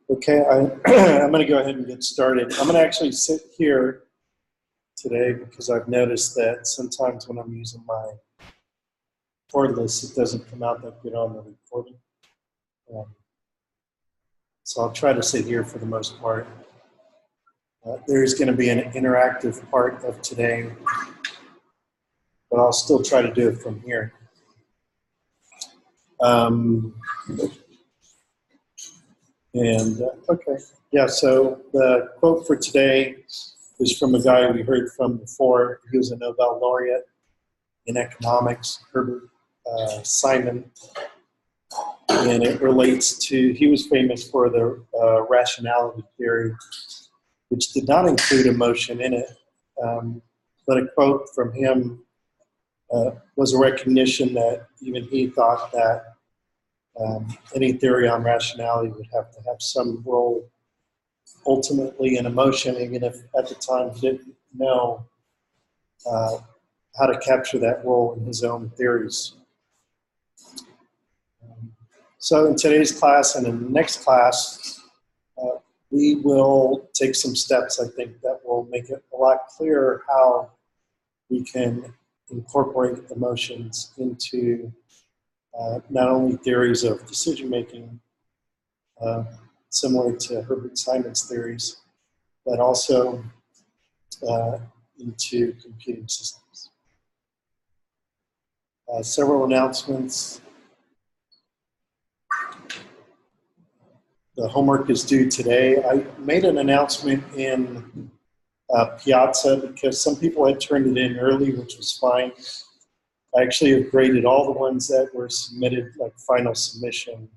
Okay, I'm going to go ahead and get started. I'm going to actually sit here today because I've noticed that sometimes when I'm using my cordless, it doesn't come out that good on the recording. So I'll try to sit here for the most part. There's going to be an interactive part of today, but I'll still try to do it from here. Okay, yeah, so the quote for today is from a guy we heard from before. He was a Nobel laureate in economics, Herbert Simon, and it relates to, he was famous for the rationality theory, which did not include emotion in it, but a quote from him was a recognition that even he thought that any theory on rationality would have to have some role ultimately in emotion, even if at the time he didn't know how to capture that role in his own theories. So in today's class and in the next class, we will take some steps, I think, that will make it a lot clearer how we can incorporate emotions into not only theories of decision-making, similar to Herbert Simon's theories, but also into computing systems. Several announcements. The homework is due today. I made an announcement in Piazza because some people had turned it in early, which was fine. I actually have graded all the ones that were submitted, like final submission,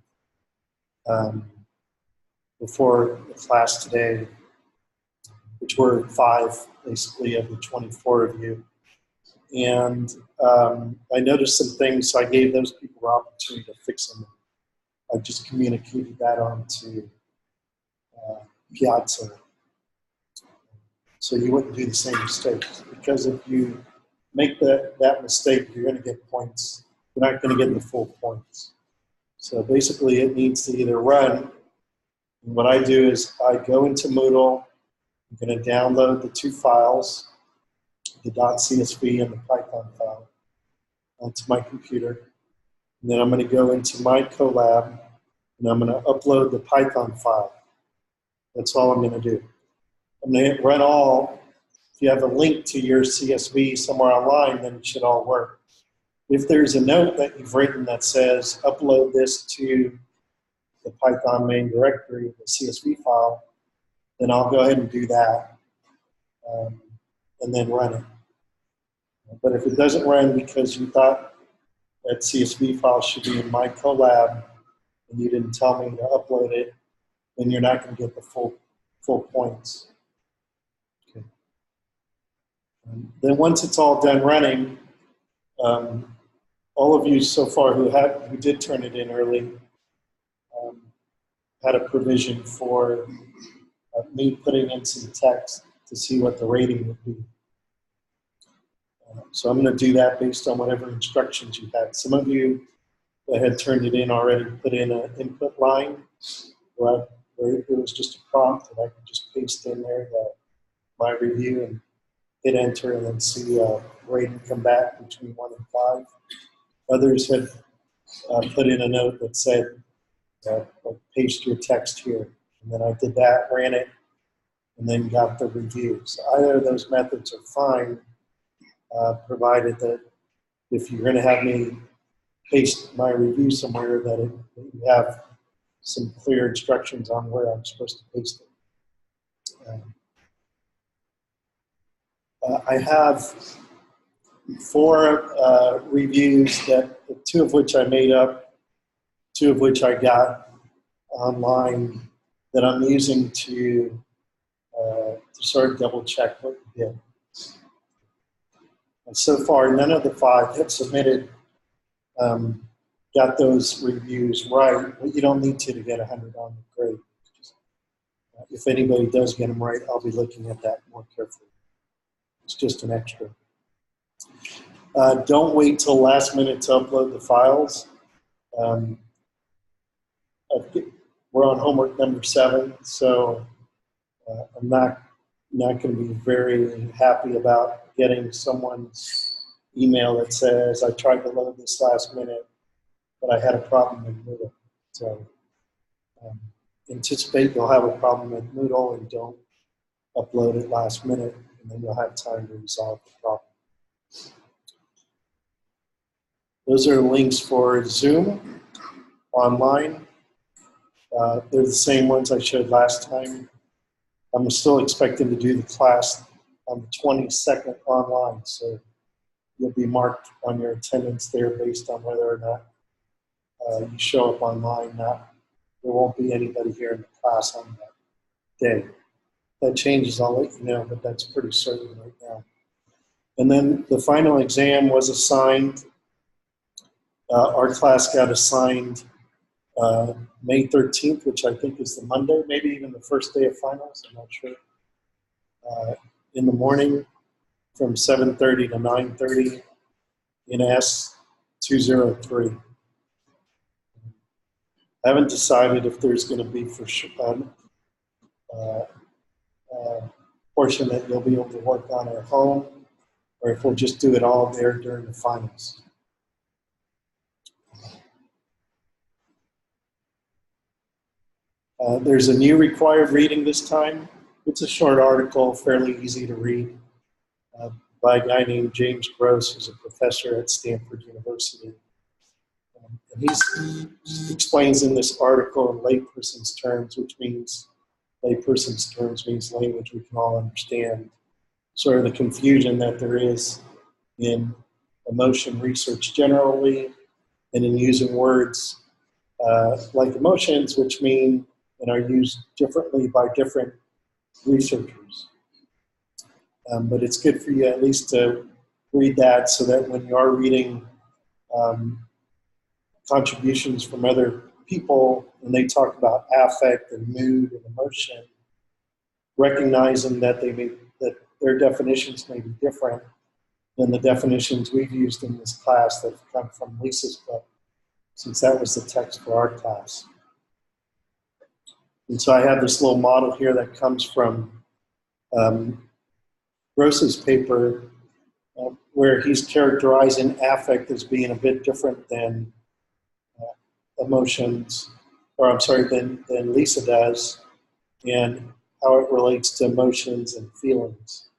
before the class today, which were 5, basically, of the 24 of you. And I noticed some things, so I gave those people the opportunity to fix them. I just communicated that on to Piazza, so you wouldn't do the same mistakes. Because if you make that mistake, you're going to get points. You're not going to get the full points. So basically, it needs to either run. And what I do is I go into Moodle. I'm going to download the 2 files, the .csv and the Python file, onto my computer. And then I'm going to go into my Colab, and I'm going to upload the Python file. That's all I'm going to do. I'm going to hit run all. If you have a link to your CSV somewhere online, then it should all work. If there's a note that you've written that says upload this to the Python main directory, the CSV file, then I'll go ahead and do that and then run it. But if it doesn't run because you thought that CSV file should be in my Colab and you didn't tell me to upload it, then you're not going to get the full points. Okay. Then once it's all done running, all of you so far who did turn it in early had a provision for me putting in some text to see what the rating would be. So I'm going to do that based on whatever instructions you had. Some of you that had turned it in already put in an input line where it was just a prompt that I could just paste in there my review and hit enter and then see a rating come back between 1 and 5. Others had put in a note that said, paste your text here. And then I did that, ran it, and then got the review. So either of those methods are fine, provided that if you're going to have me paste my review somewhere, that you have some clear instructions on where I'm supposed to paste it. I have 4 reviews, 2 of which I made up, 2 of which I got online, that I'm using to sort of double check what you did. And so far, none of the 5 that submitted got those reviews right. But you don't need to get 100 on the grade. If anybody does get them right, I'll be looking at that more carefully. It's just an extra. Don't wait till last minute to upload the files. We're we're on homework number 7, so I'm not going to be very happy about getting someone's email that says, I tried to load this last minute, but I had a problem with Moodle. So anticipate you'll have a problem with Moodle and don't upload it last minute, and then you'll have time to resolve the problem. Those are links for Zoom online. They're the same ones I showed last time. I'm still expecting to do the class on the 22nd online, so you'll be marked on your attendance there based on whether or not you show up online. There won't be anybody here in the class on that day. If that changes, I'll let you know, but that's pretty certain right now. And then the final exam was assigned. Our class got assigned May 13th, which I think is the Monday, maybe even the first day of finals, I'm not sure. In the morning from 7:30 to 9:30 in S203. I haven't decided if there's going to be for sure portion that you'll be able to work on at home, or if we'll just do it all there during the finals. There's a new required reading this time. It's a short article, fairly easy to read, by a guy named James Gross, who's a professor at Stanford University. And he explains in this article in layperson's terms, which means layperson's terms means language we can all understand, sort of the confusion that there is in emotion research generally and in using words like emotions, which mean and are used differently by different researchers. But it's good for you at least to read that so that when you are reading contributions from other people and they talk about affect and mood and emotion, recognizing that that their definitions may be different than the definitions we've used in this class that have come from Lisa's book, since that was the text for our class. And so I have this little model here that comes from Gross's paper, where he's characterizing affect as being a bit different than emotions, or I'm sorry, than Lisa does, and how it relates to emotions and feelings.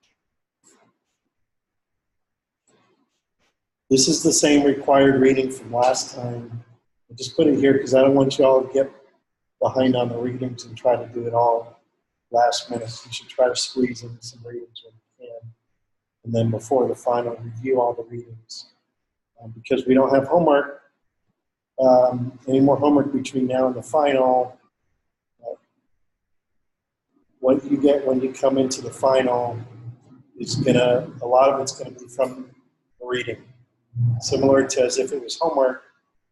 This is the same required reading from last time. I just put it here because I don't want you all to get behind on the readings and try to do it all last minute. You should try to squeeze in some readings when you can. And then before the final, review all the readings. Because we don't have homework, any more homework between now and the final, what you get when you come into the final is a lot of it's gonna be from the reading. Similar to as if it was homework,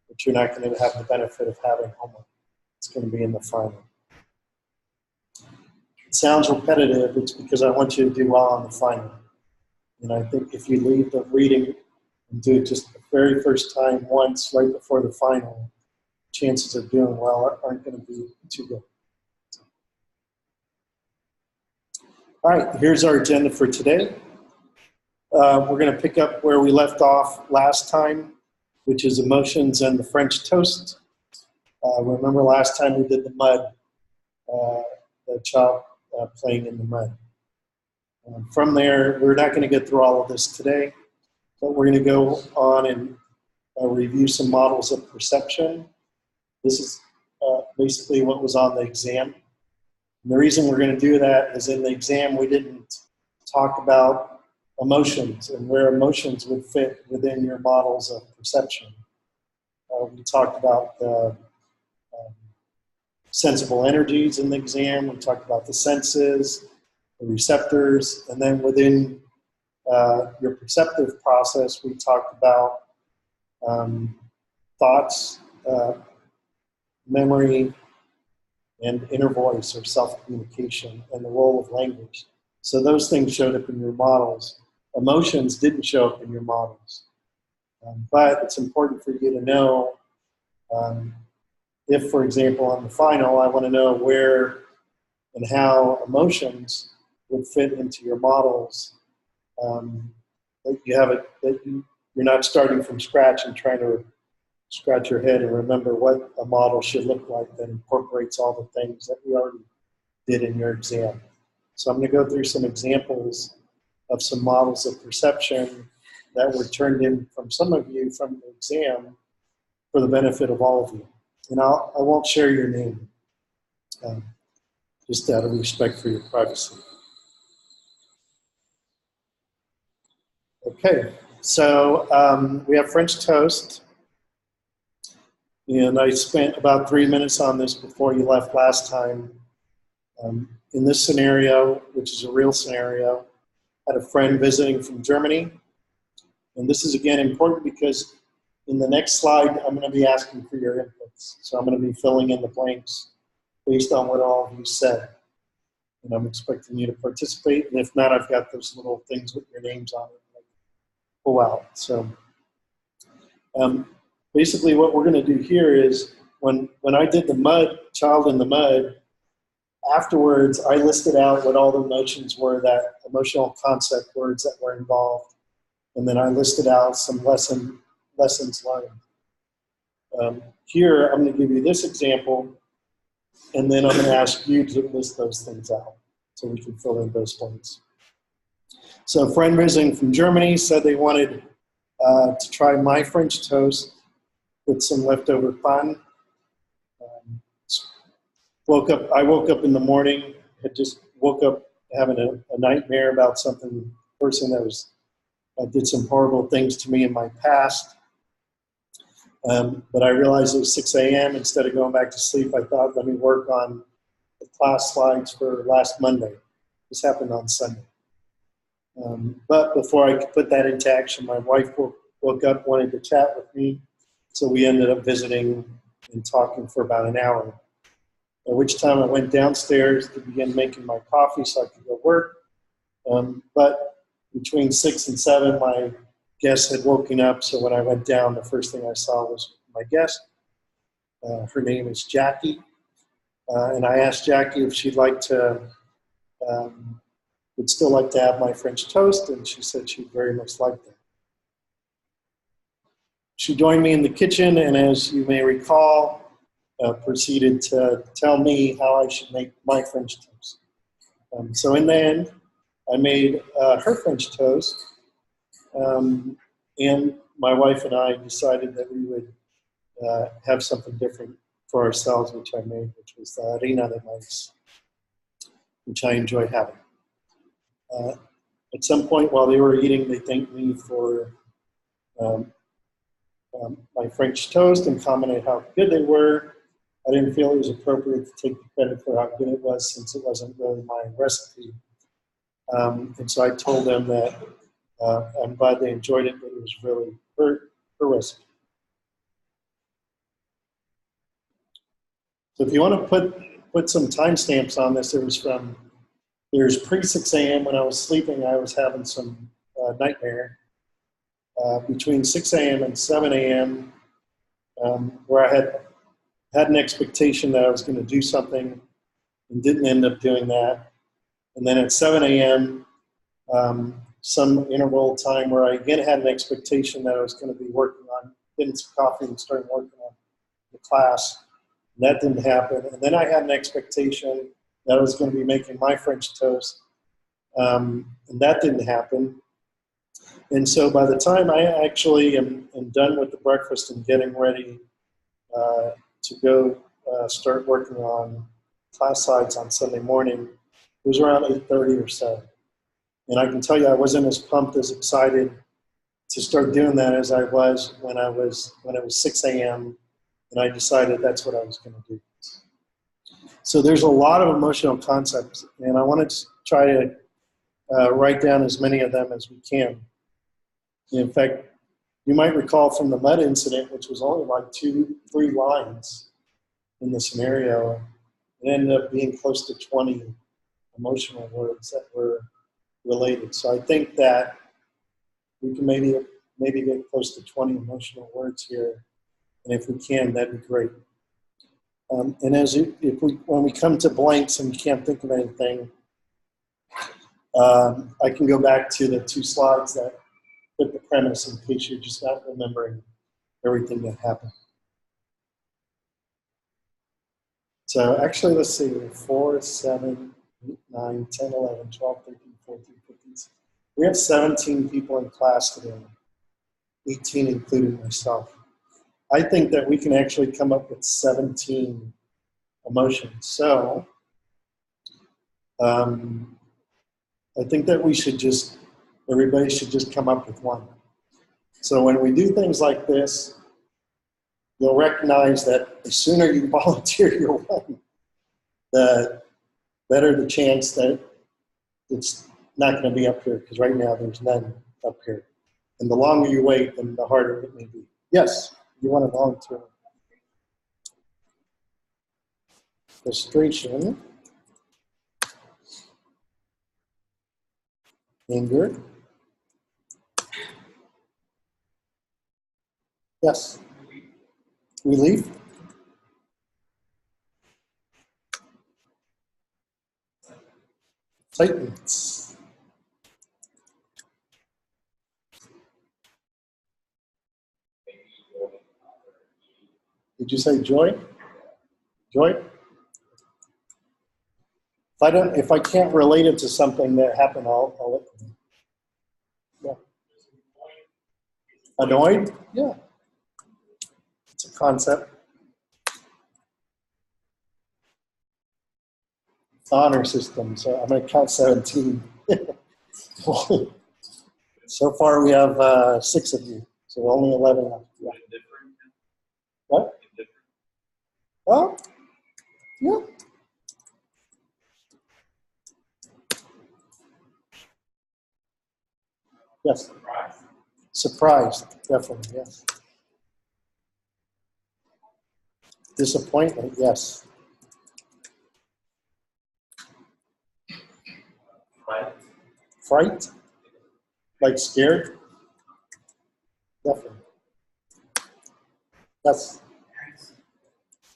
but you're not gonna have the benefit of having homework. It's gonna be in the final. It sounds repetitive, it's because I want you to do well on the final. And I think if you leave the reading and do it just the very first time once right before the final, chances of doing well aren't going to be too good. All right, here's our agenda for today. We're going to pick up where we left off last time, which is emotions and the French toast. Remember last time we did the mud, the child playing in the mud. From there, we're not going to get through all of this today, but we're going to go on and review some models of perception. This is basically what was on the exam. And the reason we're going to do that is in the exam we didn't talk about emotions and where emotions would fit within your models of perception. We talked about the sensible energies in the exam. We talked about the senses, the receptors, and then within your perceptive process, we talked about thoughts, memory, and inner voice or self-communication, and the role of language. So those things showed up in your models. Emotions didn't show up in your models. But it's important for you to know if, for example, on the final, I want to know where and how emotions would fit into your models, that you have it, that you're not starting from scratch and trying to scratch your head and remember what a model should look like that incorporates all the things that we already did in your exam. So I'm going to go through some examples of some models of perception that were turned in from some of you from the exam for the benefit of all of you. And I won't share your name, just out of respect for your privacy. Okay, so we have French toast. And I spent about 3 minutes on this before you left last time. In this scenario, which is a real scenario, I had a friend visiting from Germany. And this is, again, important because in the next slide, I'm going to be asking for your inputs. So I'm going to be filling in the blanks based on what all of you said. And I'm expecting you to participate. And if not, I've got those little things with your names on it that I pull out. So basically what we're going to do here is when I did the child in the mud, afterwards I listed out what all the emotions were, that emotional concept words that were involved. And then I listed out some lessons learned. Here, I'm going to give you this example, and then I'm going to ask you to list those things out so we can fill in those blanks. So a friend visiting from Germany said they wanted to try my French toast with some leftover pan. I woke up in the morning, had just woke up having a nightmare about something, person that did some horrible things to me in my past. But I realized it was 6 a.m. Instead of going back to sleep, I thought, let me work on the class slides for last Monday. This happened on Sunday. But before I could put that into action, my wife woke up, wanted to chat with me. So we ended up visiting and talking for about an hour. At which time I went downstairs to begin making my coffee so I could go work. But between 6 and 7, my guest had woken up, so when I went down, the first thing I saw was my guest. Her name is Jackie, and I asked Jackie if she'd like to, would still like to have my French toast, and she said she'd very much like that. She joined me in the kitchen, and as you may recall, proceeded to tell me how I should make my French toast. So in the end, I made her French toast, and my wife and I decided that we would have something different for ourselves, which I made, which was the harina de maíz, which I enjoy having. At some point while they were eating, they thanked me for my French toast and commented how good they were. I didn't feel it was appropriate to take the credit for how good it was since it wasn't really my recipe. And so I told them that I'm glad they enjoyed it, but it was really her recipe. So if you want to put some timestamps on this, there's pre-6 a.m. when I was sleeping, I was having some nightmare. Between 6 a.m. and 7 a.m., where I had an expectation that I was going to do something and didn't end up doing that. And then at 7 a.m., some interval time where I again had an expectation that I was going to be working on getting some coffee and starting working on the class. And that didn't happen. And then I had an expectation that I was going to be making my French toast. And that didn't happen. And so by the time I actually am done with the breakfast and getting ready to go start working on class slides on Sunday morning, it was around 8:30 or so. And I can tell you I wasn't as pumped, as excited to start doing that as I was when it was 6 a.m. and I decided that's what I was going to do. So there's a lot of emotional concepts, and I want to try to write down as many of them as we can. In fact, you might recall from the mud incident, which was only like 2-3 lines in the scenario, it ended up being close to 20 emotional words that were related. So I think that we can maybe get close to 20 emotional words here, and if we can, that'd be great. And when we come to blanks and you can't think of anything, I can go back to the 2 slides that put the premise in case you're just not remembering everything that happened. So actually, let's see, 4, 7, 8, 9, 10, 11, 12, 13, 14, 15. We have 17 people in class today, 18 including myself. I think that we can actually come up with 17 emotions. So I think that everybody should just come up with one. So when we do things like this, you'll recognize that the sooner you volunteer your one, the better the chance that it's not going to be up here, because right now there's none up here. And the longer you wait, then the harder it may be. Yes, you want to volunteer. Frustration, anger. Yes. Relief. Excitement. Did you say joy? Joy? If I can't relate it to something that happened, I'll let you know. Yeah. Annoyed? Yeah. It's a concept. Honor system. So I'm going to count 17. So far we have 6 of you. So only 11 left. Yeah. What? Well, yeah. Yes. Surprised, definitely, yes. Disappointment, yes. Fright? Like scared? Definitely. Yes.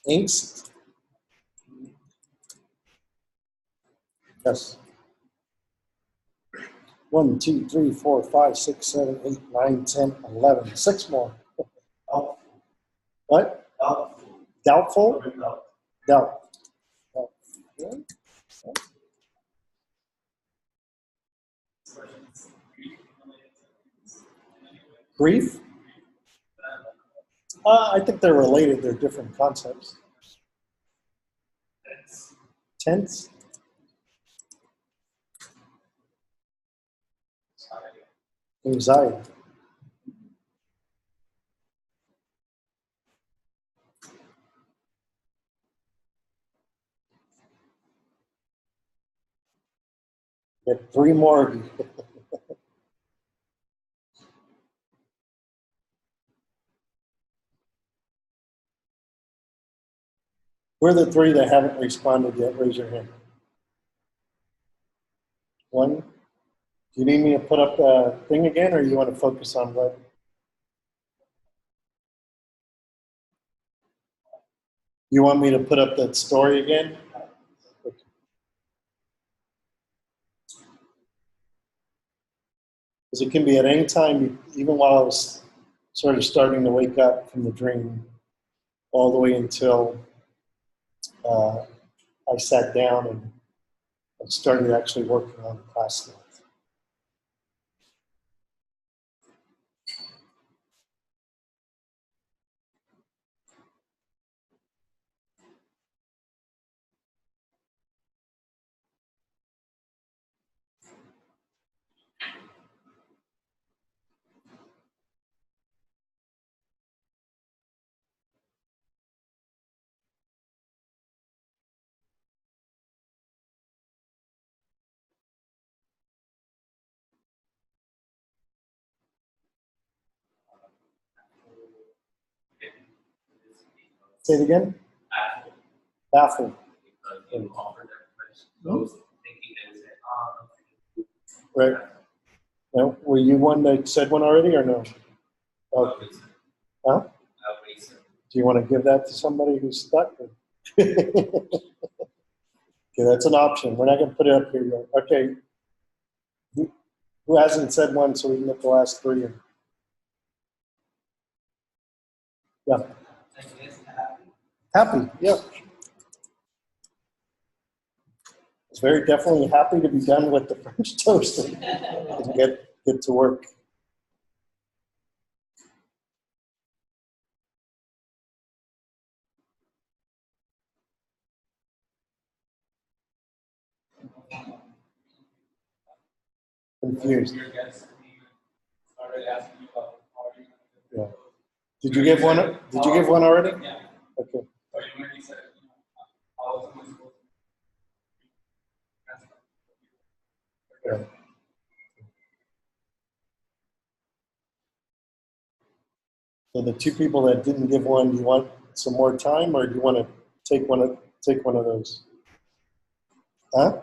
Angst? Yes. 1, 2, 3, 4, 5, 6, 7, 8, 9, 10, 11. 6 more. What? Doubtful? Doubt. Grief? I think they're related. They're different concepts. Tense? Anxiety. You have 3 more of you. Who are the 3 that haven't responded yet? Raise your hand. 1. Do you need me to put up the thing again, or you want to focus on what? You want me to put up that story again? Because it can be at any time, even while I was sort of starting to wake up from the dream, all the way until I sat down and started actually working on the class notes. Say it again? Baffled. Right. No, were you one that said one already or no? Okay. Huh? Do you want to give that to somebody who's stuck? Or? Okay, that's an option. We're not going to put it up here yet. Okay. Who hasn't said one so we can get the last three in? Yeah. Happy, yeah. It's very definitely happy to be done with the French toast and get to work. Confused. Yeah. Did you give one? Did you give one already? Yeah. Okay. Yeah. So the two people that didn't give one, do you want some more time, or do you want to take one of those? Huh?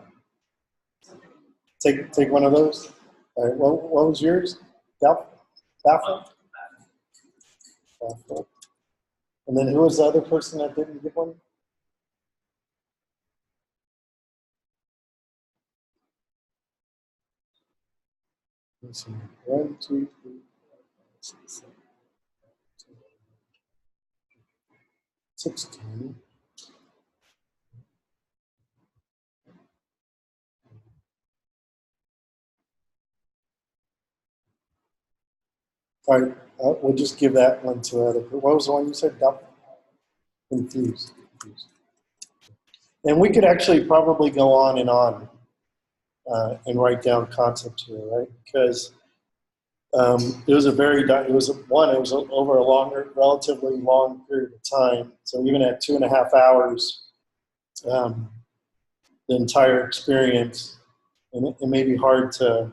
Take one of those. All right. What was yours? Baffle. Baffle. And then who was the other person that didn't give one? Let's see. 1, 2, 3, 4, 5, 6, 7, 8, 16. All right, we'll just give that one to other. What was the one you said? Confused. And we could actually probably go on and write down concepts here, right? Because it was over a relatively long period of time. So even at 2.5 hours, the entire experience, and it may be hard to,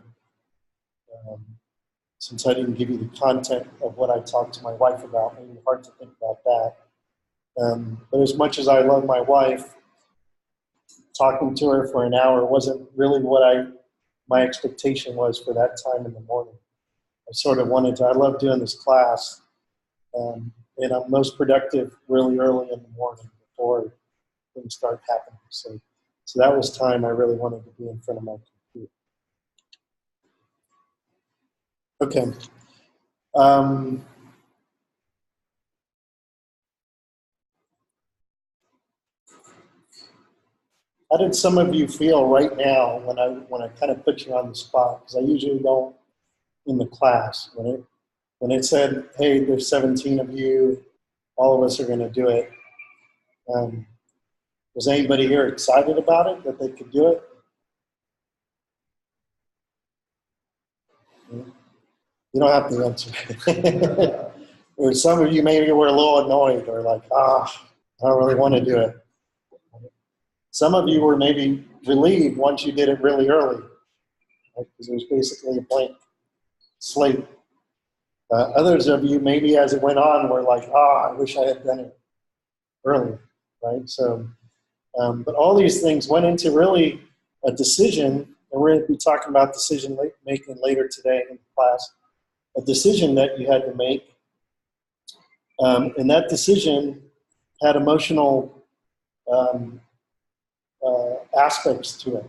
since I didn't give you the content of what I talked to my wife about, it may be hard to think about that. But as much as I love my wife, talking to her for an hour wasn't really what my expectation was for that time in the morning. I sort of I love doing this class, and I'm most productive really early in the morning before things start happening. So that was time I really wanted to be in front of my computer. Okay. How did some of you feel right now when I kind of put you on the spot? Because I usually don't in the class. When it said, hey, there's 17 of you, all of us are going to do it. Was anybody here excited about it, that they could do it? You don't have to answer. Or some of you maybe were a little annoyed or like, I don't really want to do it. Some of you were maybe relieved once you did it really early, right? Because it was basically a blank slate. Others of you, maybe as it went on, were like, I wish I had done it early, right? So, but all these things went into really a decision, and we're going to be talking about decision making later today in class, a decision that you had to make. And that decision had emotional aspects to it.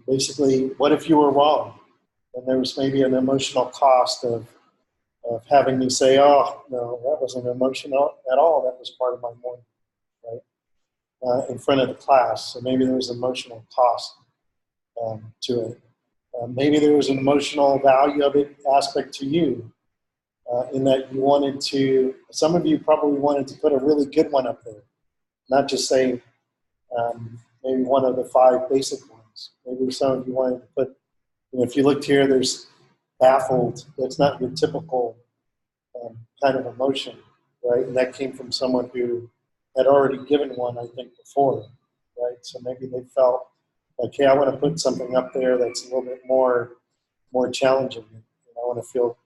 Basically, what if you were wrong? And there was maybe an emotional cost of having me say, oh, no, that wasn't emotional at all. That was part of my morning, right? In front of the class. So maybe there was emotional cost to it. Maybe there was an emotional value of it aspect to you in that you wanted to, some of you probably wanted to put a really good one up there, not just say maybe one of the 5 basic ones. Maybe some of you wanted to put, if you looked here, there's baffled. That's not your typical kind of emotion, right? And that came from someone who had already given one, I think, before, right? So maybe they felt like, hey, I want to put something up there that's a little bit more challenging. And I want to feel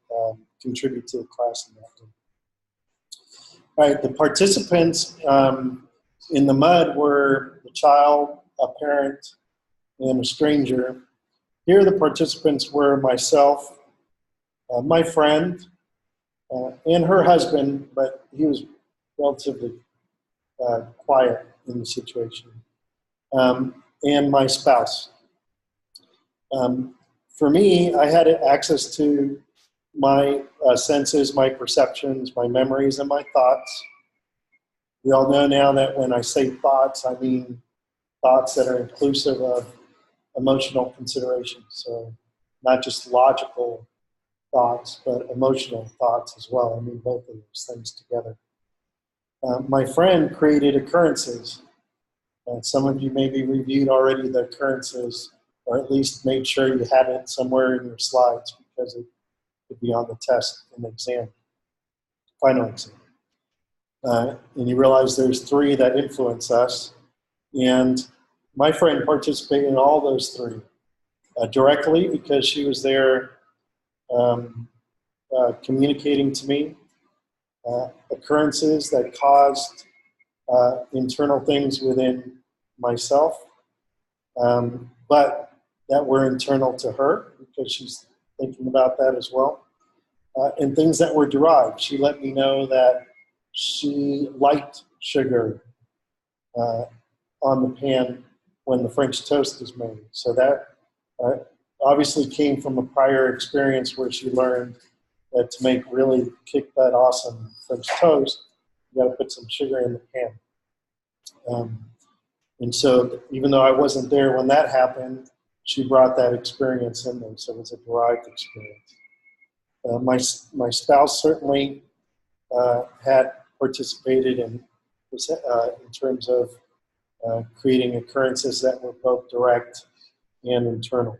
contribute to the class in that way. All right, the participants in the mud were the child, a parent, and a stranger. Here the participants were myself, my friend, and her husband, but he was relatively quiet in the situation. And my spouse. For me, I had access to my senses, my perceptions, my memories, and my thoughts. We all know now that when I say thoughts, I mean thoughts that are inclusive of emotional considerations. So not just logical thoughts, but emotional thoughts as well. I mean both of those things together. My friend created occurrences. Some of you maybe reviewed already the occurrences, or at least made sure you had it somewhere in your slides because it could be on the test and exam, final exam. And you realize there's 3 that influence us. And my friend participated in all those 3 directly because she was there communicating to me occurrences that caused internal things within myself, but that were internal to her because she's thinking about that as well, and things that were derived. She let me know that she liked sugar on the pan when the French toast is made. So that obviously came from a prior experience where she learned that to make really kick-butt awesome French toast, you got to put some sugar in the pan. And so even though I wasn't there when that happened, she brought that experience in there, so it was a derived experience. My spouse certainly had participated in terms of creating occurrences that were both direct and internal.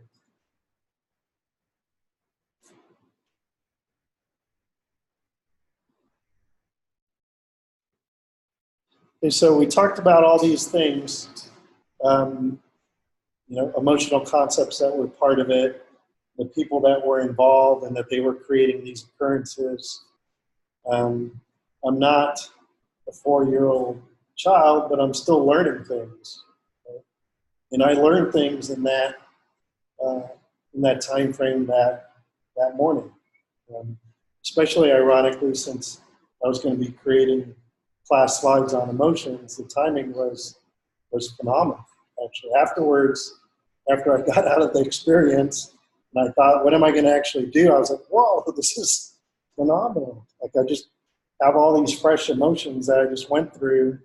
And so we talked about all these things, emotional concepts that were part of it, the people that were involved and that they were creating these occurrences. I'm not a 4-year-old child, but I'm still learning things. Right? And I learned things in that time frame that morning. Especially ironically, since I was going to be creating class slides on emotions, the timing was phenomenal. Actually, afterwards, after I got out of the experience, and I thought, what am I going to actually do? I was like, whoa, this is phenomenal. Like I just have all these fresh emotions that I just went through.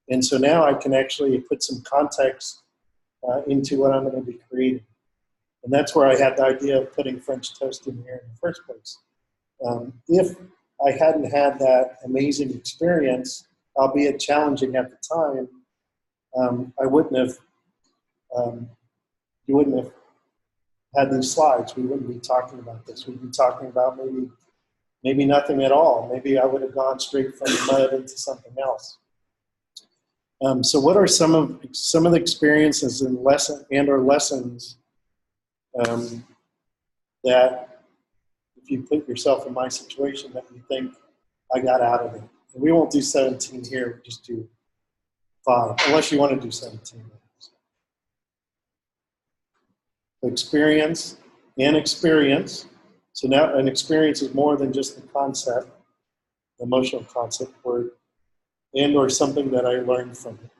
And so now I can actually put some context into what I'm going to be creating. And that's where I had the idea of putting French toast in here in the first place. If I hadn't had that amazing experience, albeit challenging at the time, I wouldn't have, you wouldn't have had these slides. We wouldn't be talking about this. We'd be talking about maybe nothing at all. Maybe I would have gone straight from the mud into something else. So what are some of the experiences and lessons that, if you put yourself in my situation, that you think I got out of it? And we won't do 17 here, we just do 5, unless you want to do 17. Experience. So now an experience is more than just the concept, the emotional concept word, and or something that I learned from it.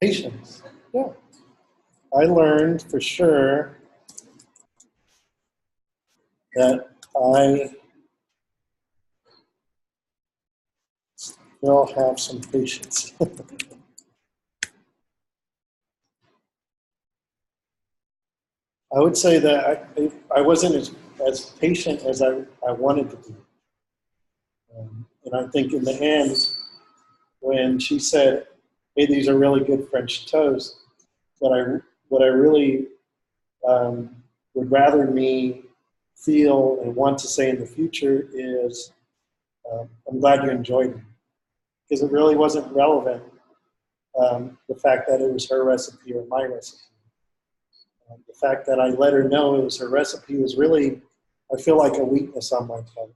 Patience. Yeah. I learned for sure that I will have some patience. I would say that I wasn't as patient as I wanted to be. And I think in the end, when she said, hey, these are really good French toast, what I really would rather me feel and want to say in the future is, I'm glad you enjoyed them. Because it really wasn't relevant, the fact that it was her recipe or my recipe. The fact that I let her know it was her recipe was really, I feel like, a weakness on my part.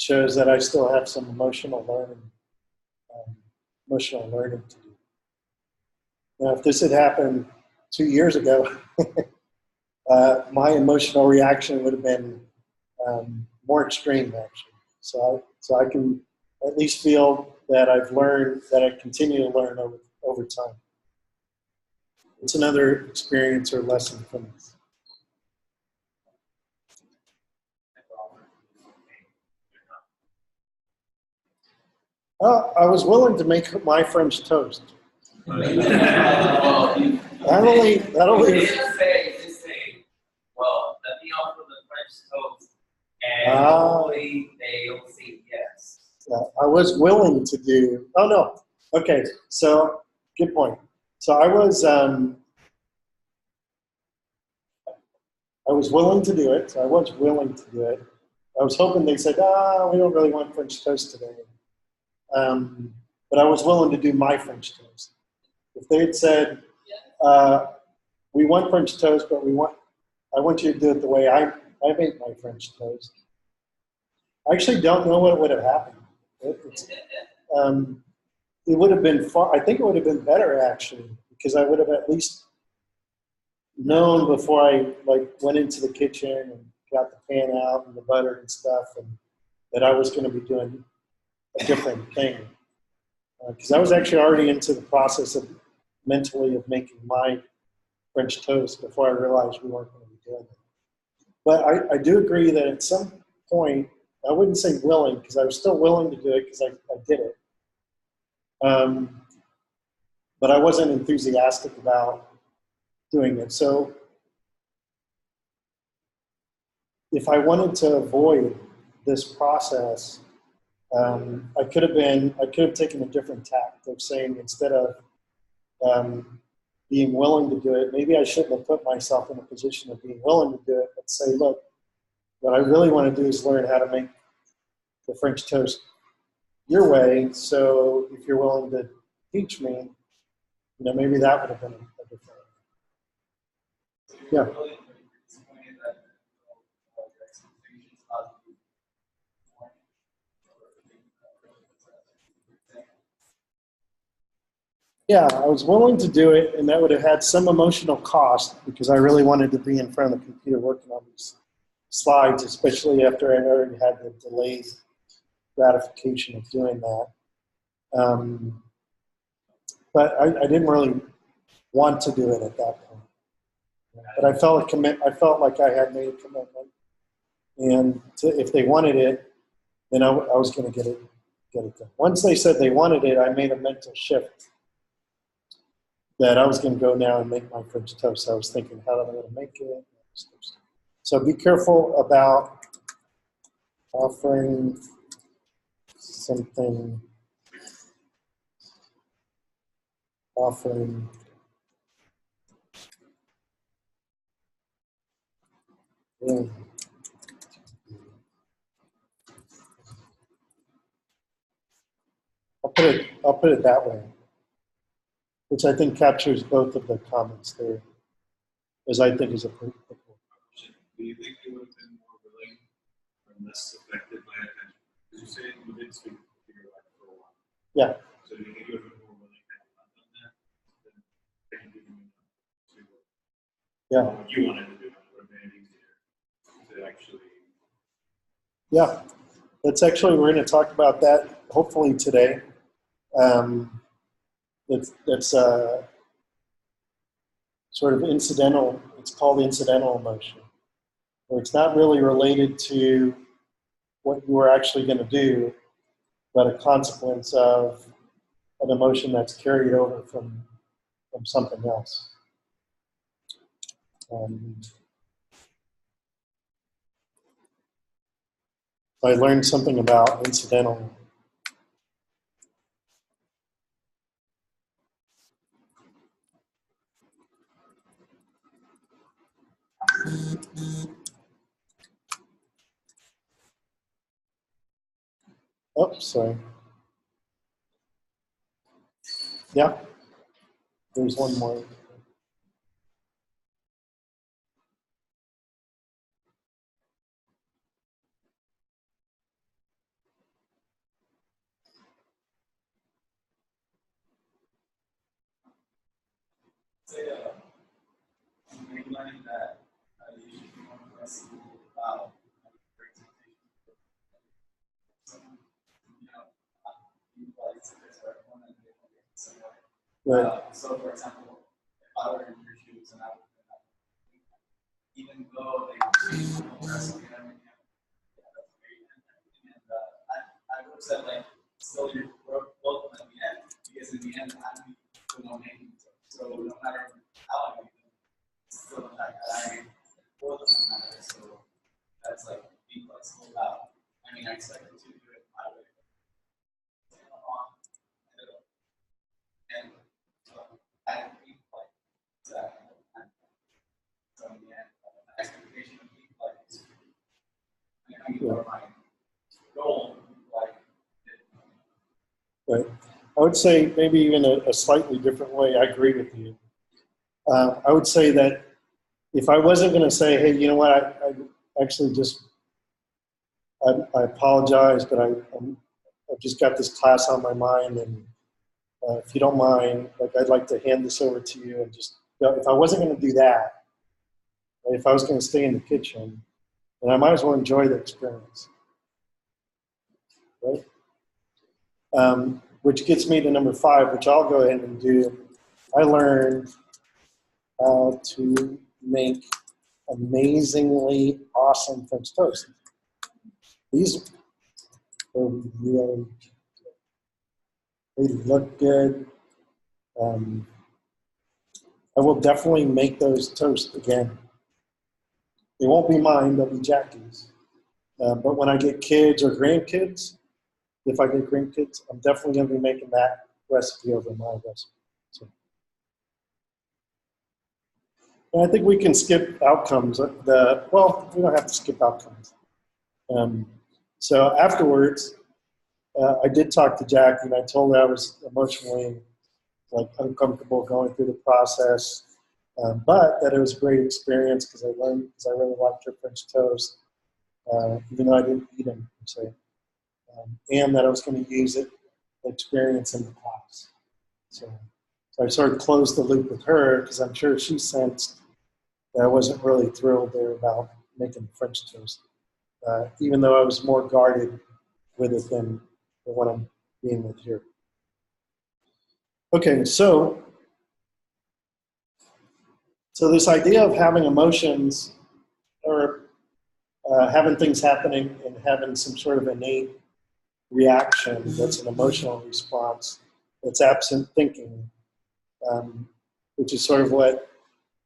shows that I still have some emotional learning to do. Now, if this had happened 2 years ago, my emotional reaction would have been more extreme, actually. So I can at least feel that I've learned, that I continue to learn over time. It's another experience or lesson from this. I was willing to make my French toast. That only. Just say, well, let me offer the French toast, and hopefully they'll say yes. I was willing to do. Oh no. Okay. So good point. So I was willing to do it. So I was willing to do it. I was hoping they said, we don't really want French toast today. But I was willing to do my French toast. If they had said, we want French toast, but I want you to do it the way I make my French toast. I actually don't know what would have happened. It would have been far. I think it would have been better actually, because I would have at least known before I went into the kitchen and got the pan out and the butter and stuff, and that I was going to be doing a different thing. Because I was actually already into the process of mentally of making my French toast before I realized we weren't going to be doing it. But I do agree that at some point, I wouldn't say willing, because I was still willing to do it because I did it. But I wasn't enthusiastic about doing it. So if I wanted to avoid this process, I could have taken a different tact of saying, instead of being willing to do it, maybe I shouldn't have put myself in a position of being willing to do it, but say, look, what I really want to do is learn how to make the French toast your way. So if you're willing to teach me, maybe that would have been a different. Yeah. Yeah, I was willing to do it, and that would have had some emotional cost because I really wanted to be in front of the computer working on these slides, especially after I already had the delayed gratification of doing that. But I didn't really want to do it at that point. But I felt like I had made a commitment, and if they wanted it, then I was going to get it done. Once they said they wanted it, I made a mental shift that I was going to go now and make my French toast. I was thinking, how am I going to make it? So be careful about offering something, yeah. I'll put it that way, which I think captures both of the comments there, as I think is a pretty cool. Do you think you would have been more willing or less affected by attention? Because you said you did speak to your life for a while. Yeah. So do you think you would have been more willing to have done that than giving what you wanted to do? It would have been easier to actually. Yeah, that's actually, we're going to talk about that hopefully today. That's sort of incidental. It's called incidental emotion, where it's not really related to what you were actually going to do, but a consequence of an emotion that's carried over from something else. I learned something about incidental. Oh, sorry. Yeah, there's one more. Right. So, for example, if I were in your shoes and I would, even though they change the recipe and everything, yeah, that's great. And I would have said, like, still you broke both of them in the end, because in the end, I'm the one making it. So, no matter how I make them, still the fact that I for them matters. So, that's like being flexible about. I mean, I expected to do it my way. And I have people like that. So in the end, expectation of people like is, I mean, or my goal, like. Right. I would say maybe even a slightly different way. I agree with you. I would say that if I wasn't going to say, hey, you know what, I actually just, I apologize, but I've just got this class on my mind, and if you don't mind, like I'd like to hand this over to you, and just, you know, if I wasn't going to do that, if I was going to stay in the kitchen, then I might as well enjoy the experience, right? Which gets me to number 5, which I'll go ahead and do. I learned how to make amazingly awesome French toast. These are really, they look good. I will definitely make those toast again. They won't be mine, they'll be Jackie's. But when I get kids or grandkids, if I get grandkids, I'm definitely going to be making that recipe over my recipe. So, and I think we can skip outcomes. Well, we don't have to skip outcomes. So afterwards, I did talk to Jackie, and I told her I was emotionally uncomfortable going through the process, but that it was a great experience because I learned, because I really liked her French toast, even though I didn't eat them per se, and that I was going to use it, experience in the class. So I sort of closed the loop with her because I'm sure she sensed that I wasn't really thrilled there about making French toast, even though I was more guarded with it than what I'm being with here. Okay, so this idea of having emotions or having things happening and having some sort of innate reaction that's an emotional response that's absent thinking, which is sort of what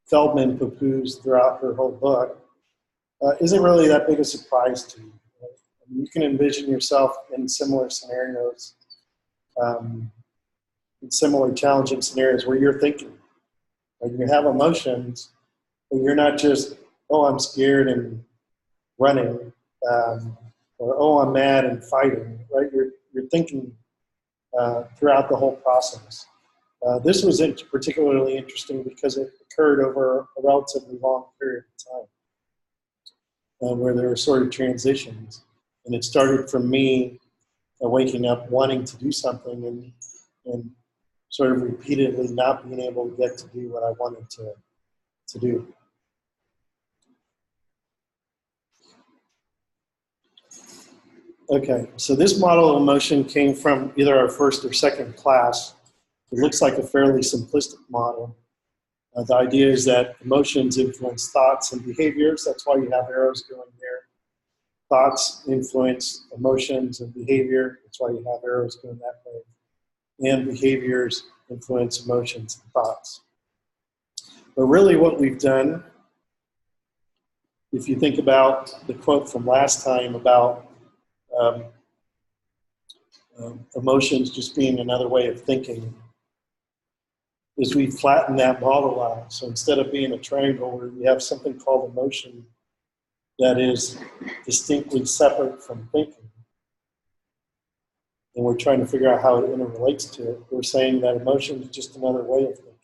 Feldman poo-poos throughout her whole book, isn't really that big a surprise to you. Right? I mean, you can envision yourself in similar scenarios, in similar challenging scenarios where you're thinking. Like you have emotions, but you're not just, oh, I'm scared and running, or oh, I'm mad and fighting, right? You're thinking throughout the whole process. This was particularly interesting because it occurred over a relatively long period of time, where there were sort of transitions. And it started from me waking up wanting to do something and sort of repeatedly not being able to get to do what I wanted to do. Okay, so this model of emotion came from either our first or second class. It looks like a fairly simplistic model. The idea is that emotions influence thoughts and behaviors. That's why you have arrows going there. Thoughts influence emotions and behavior. That's why you have arrows going that way. And behaviors influence emotions and thoughts. But really what we've done, if you think about the quote from last time about emotions just being another way of thinking, is we flatten that model out. So instead of being a triangle where you have something called emotion that is distinctly separate from thinking, and we're trying to figure out how it interrelates to it, we're saying that emotion is just another way of thinking.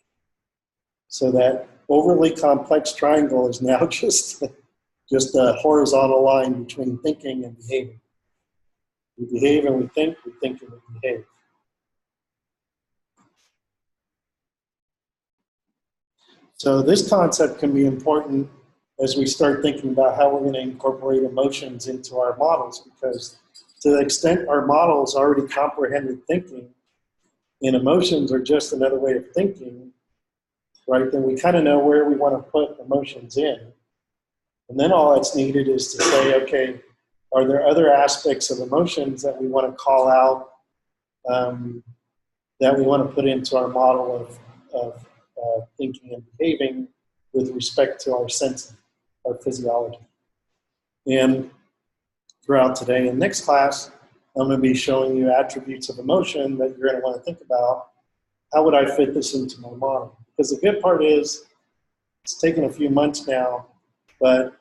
So that overly complex triangle is now just a horizontal line between thinking and behavior. We behave and we think and we behave. So this concept can be important as we start thinking about how we're going to incorporate emotions into our models, because to the extent our models already comprehended thinking, and emotions are just another way of thinking, right, then we kind of know where we want to put emotions in. And then all that's needed is to say, okay, are there other aspects of emotions that we want to call out, that we want to put into our model of thinking and behaving with respect to our senses, our physiology. And throughout today and next class, I'm going to be showing you attributes of emotion that you're going to want to think about. How would I fit this into my model? Because the good part is, it's taken a few months now, but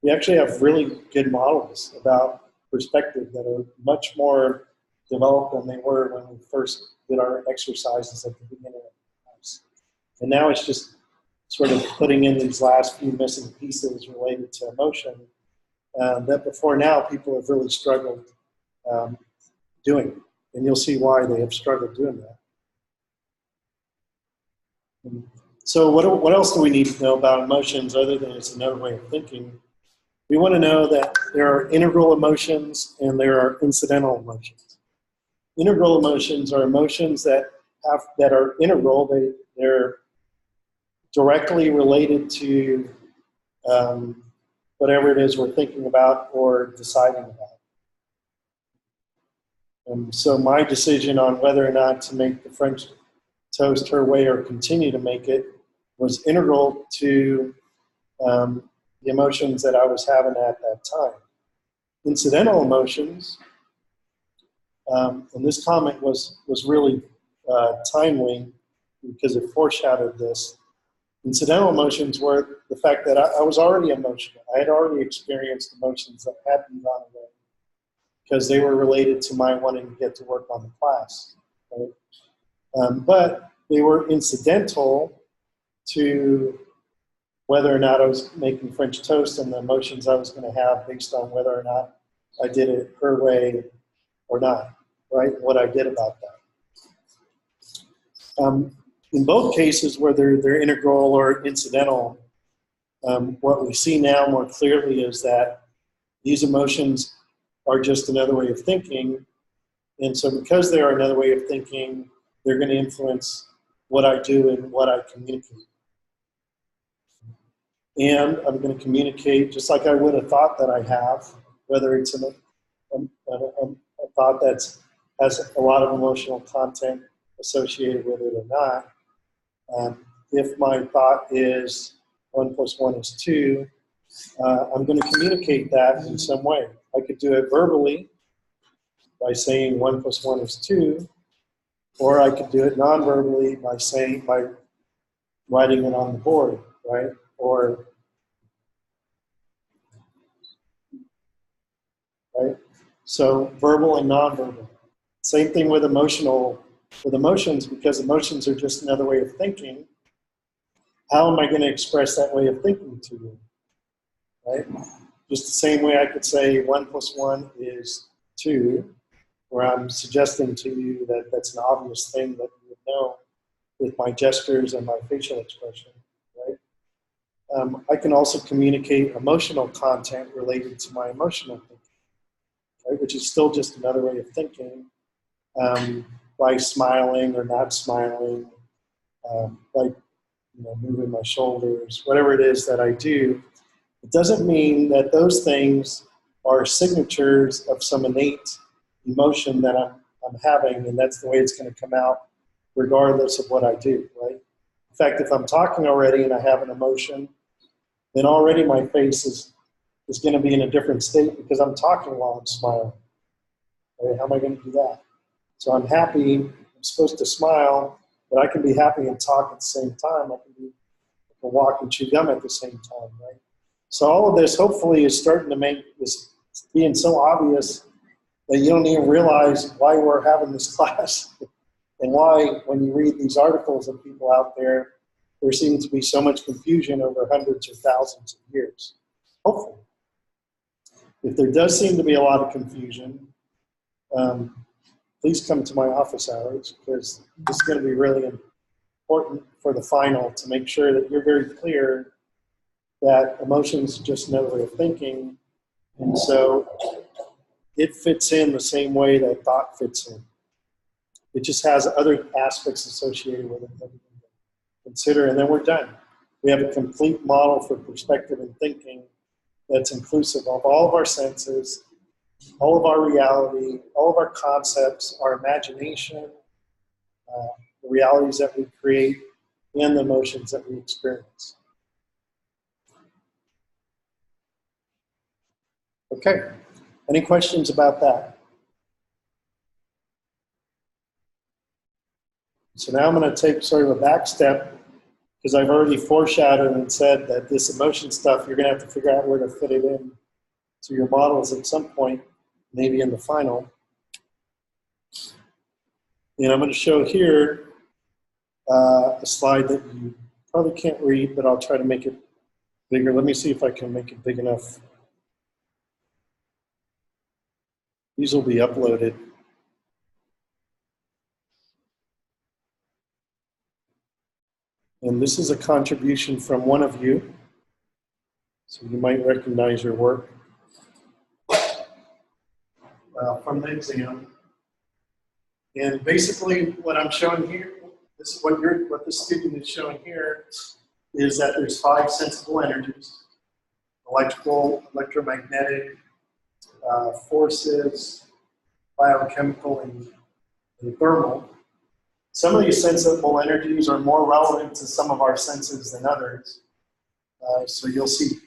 we actually have really good models about perspective that are much more developed than they were when we first did our exercises at the beginning of the class. And now it's just sort of putting in these last few missing pieces related to emotion that before now people have really struggled doing. And you'll see why they have struggled doing that. So what else do we need to know about emotions other than it's another way of thinking? We want to know that there are integral emotions and there are incidental emotions. Integral emotions are emotions that are integral. They're directly related to whatever it is we're thinking about or deciding about. And so my decision on whether or not to make the French toast her way or continue to make it was integral to the emotions that I was having at that time. Incidental emotions, and this comment was really timely because it foreshadowed this. Incidental emotions were the fact that I was already emotional. I had already experienced emotions that hadn't gone away because they were related to my wanting to get to work on the class. Right? But they were incidental to whether or not I was making French toast and the emotions I was going to have based on whether or not I did it her way or not, right? What I did about that. In both cases, whether they're integral or incidental, what we see now more clearly is that these emotions are just another way of thinking. And so because they are another way of thinking, they're going to influence what I do and what I communicate. And I'm going to communicate just like I would a thought that I have, whether it's a thought that has a lot of emotional content associated with it or not. If my thought is 1 + 1 is 2, I'm going to communicate that in some way. I could do it verbally by saying 1 + 1 is 2, or I could do it non-verbally by writing it on the board, right? Right? So verbal and non-verbal. Same thing with emotions, because emotions are just another way of thinking. How am I going to express that way of thinking to you? Right? Just the same way I could say 1 + 1 is 2, where I'm suggesting to you that that's an obvious thing that you would know with my gestures and my facial expression, right? I can also communicate emotional content related to my emotional thinking, right? Which is still just another way of thinking, by smiling or not smiling, by moving my shoulders, whatever it is that I do. It doesn't mean that those things are signatures of some innate emotion that I'm having, and that's the way it's going to come out regardless of what I do, right? In fact, if I'm talking already and I have an emotion, then already my face is going to be in a different state because I'm talking while I'm smiling. Right? How am I going to do that? So I'm happy, I'm supposed to smile, but I can be happy and talk at the same time. I can walk and chew gum at the same time, right? So all of this hopefully is starting to make this being so obvious that you don't even realize why we're having this class and why when you read these articles of people out there, there seems to be so much confusion over hundreds or thousands of years. Hopefully. If there does seem to be a lot of confusion, please come to my office hours because this is going to be really important for the final to make sure that you're very clear that emotions are just another way of thinking. And so it fits in the same way that thought fits in. It just has other aspects associated with it that we can consider, and then we're done. We have a complete model for perspective and thinking that's inclusive of all of our senses, all of our reality, all of our concepts, our imagination, the realities that we create, and the emotions that we experience. Okay, any questions about that? So now I'm going to take sort of a back step, because I've already foreshadowed and said that this emotion stuff, you're going to have to figure out where to fit it in to your models at some point, maybe in the final. And I'm going to show here a slide that you probably can't read, but I'll try to make it bigger. Let me see if I can make it big enough. These will be uploaded. And this is a contribution from one of you, so you might recognize your work from the exam. And basically what I'm showing here, this is what the student is showing here, is that there's 5 sensible energies: electrical, electromagnetic, forces, biochemical, and thermal. Some of these sensible energies are more relevant to some of our senses than others. So you'll see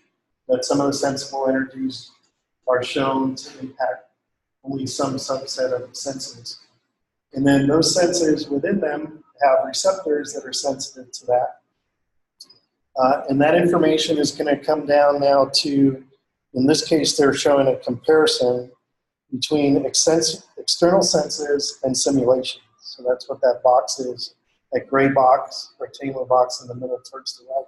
that some of the sensible energies are shown to impact only some subset of senses. And then those senses within them have receptors that are sensitive to that. And that information is going to come down now to, in this case, they're showing a comparison between external senses and simulations. So that's what that box is, that gray box, rectangular box in the middle towards the right.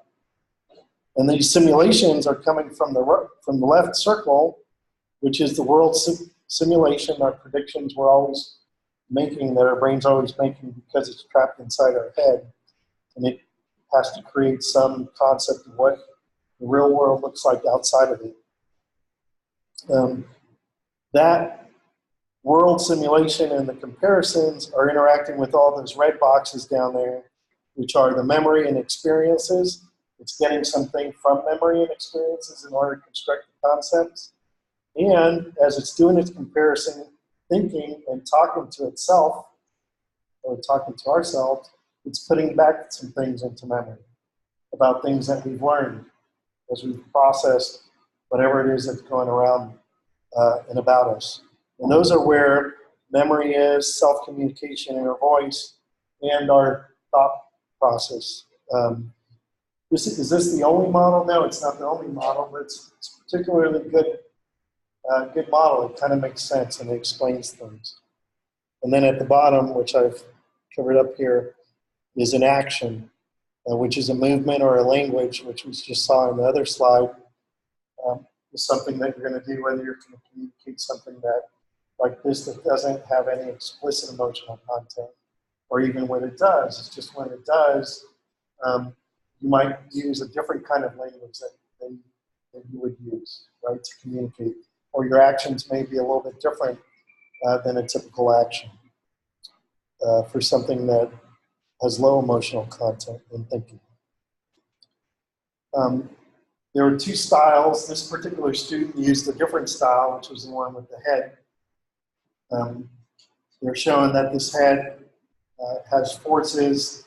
And these simulations are coming from the left circle, which is the world simulation, our predictions we're always making, that our brain's always making because it's trapped inside our head. And it has to create some concept of what the real world looks like outside of it. That world simulation and the comparisons are interacting with all those red boxes down there, which are the memory and experiences. It's getting something from memory and experiences in order to construct the concepts. And as it's doing its comparison, thinking and talking to itself, or talking to ourselves, it's putting back some things into memory about things that we've learned as we've processed whatever it is that's going around and about us. And those are where memory is, self-communication, inner voice, and our thought process. Is this the only model? No, it's not the only model, but it's particularly good model. It kind of makes sense and it explains things. And then at the bottom, which I've covered up here, is an action, which is a movement or a language, which we just saw in the other slide. Is something that you're going to do, whether you're going to communicate something that, like this, that doesn't have any explicit emotional content, or even when it does. It's just when it does, you might use a different kind of language than you would use, right, to communicate. Or your actions may be a little bit different than a typical action for something that has low emotional content in thinking. There were 2 styles. This particular student used a different style, which was the one with the head. They're showing that this head has forces,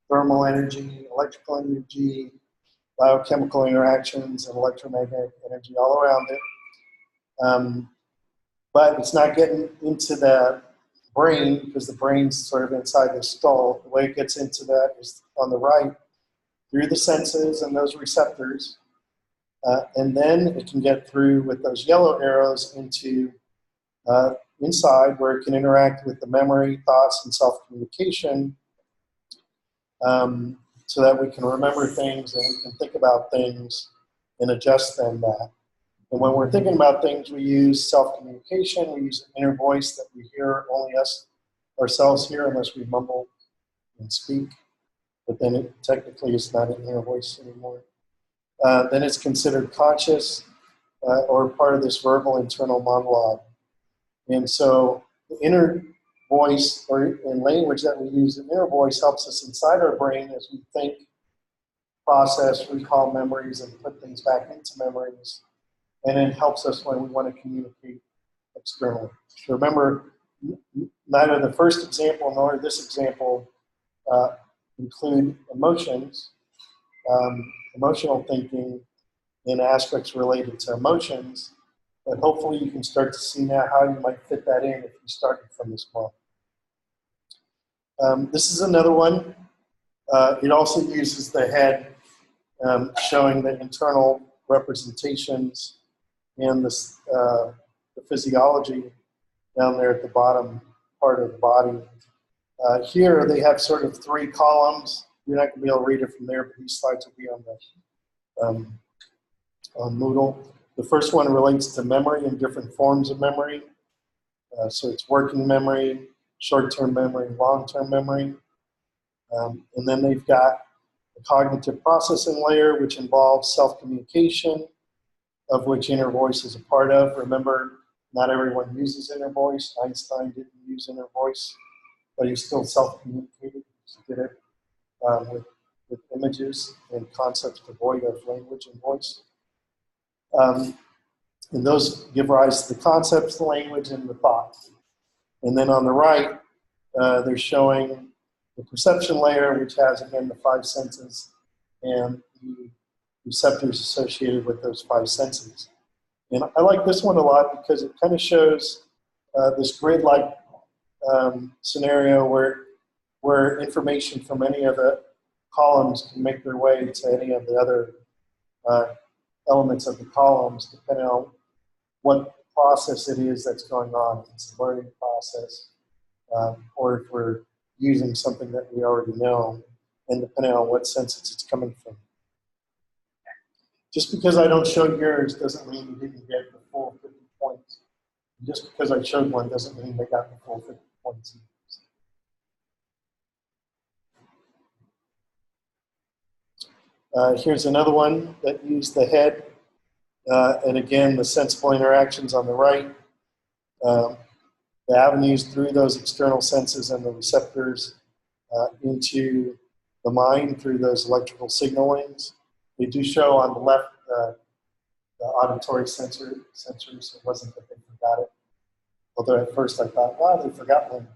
thermal energy, electrical energy, biochemical interactions, and electromagnetic energy all around it. But it's not getting into the brain because the brain's sort of inside the skull. The way it gets into that is on the right through the senses and those receptors. And then it can get through with those yellow arrows into inside, where it can interact with the memory, thoughts, and self-communication, so that we can remember things and we can think about things and adjust them back. And when we're thinking about things, we use self-communication, we use an inner voice that we hear, only ourselves hear unless we mumble and speak. But then it technically is not an inner voice anymore. Then it's considered conscious or part of this verbal internal monologue. And so the inner voice or in language that we use, the inner voice helps us inside our brain as we think, process, recall memories, and put things back into memories. And it helps us when we want to communicate externally. So remember, neither the first example nor this example include emotions, emotional thinking, and aspects related to emotions. But hopefully you can start to see now how you might fit that in if you started from this model. This is another one. It also uses the head, showing the internal representations and the physiology down there at the bottom part of the body. Here they have sort of 3 columns. You're not going to be able to read it from there, but these slides will be on Moodle. The first one relates to memory and different forms of memory. So it's working memory, short-term memory, long-term memory. And then they've got the cognitive processing layer, which involves self-communication, of which inner voice is a part of. Remember, not everyone uses inner voice. Einstein didn't use inner voice, but he still self-communicated. He did it with images and concepts devoid of language and voice. And those give rise to the concepts, the language, and the thought. And then on the right, they're showing the perception layer, which has, again, the 5 senses and the receptors associated with those 5 senses. And I like this one a lot because it kind of shows this grid-like scenario where information from any of the columns can make their way to any of the other elements of the columns, depending on what process it is that's going on. If it's a learning process, or if we're using something that we already know, and depending on what senses it's coming from. Just because I don't show yours doesn't mean you didn't get the full 50 points. Just because I showed one doesn't mean they got the full 50 points. Here's another one that used the head. And again, the sensible interactions on the right. The avenues through those external senses and the receptors into the mind through those electrical signalings. They do show on the left the auditory sensors. It wasn't that they forgot it. Although at first I thought, wow, they forgot one.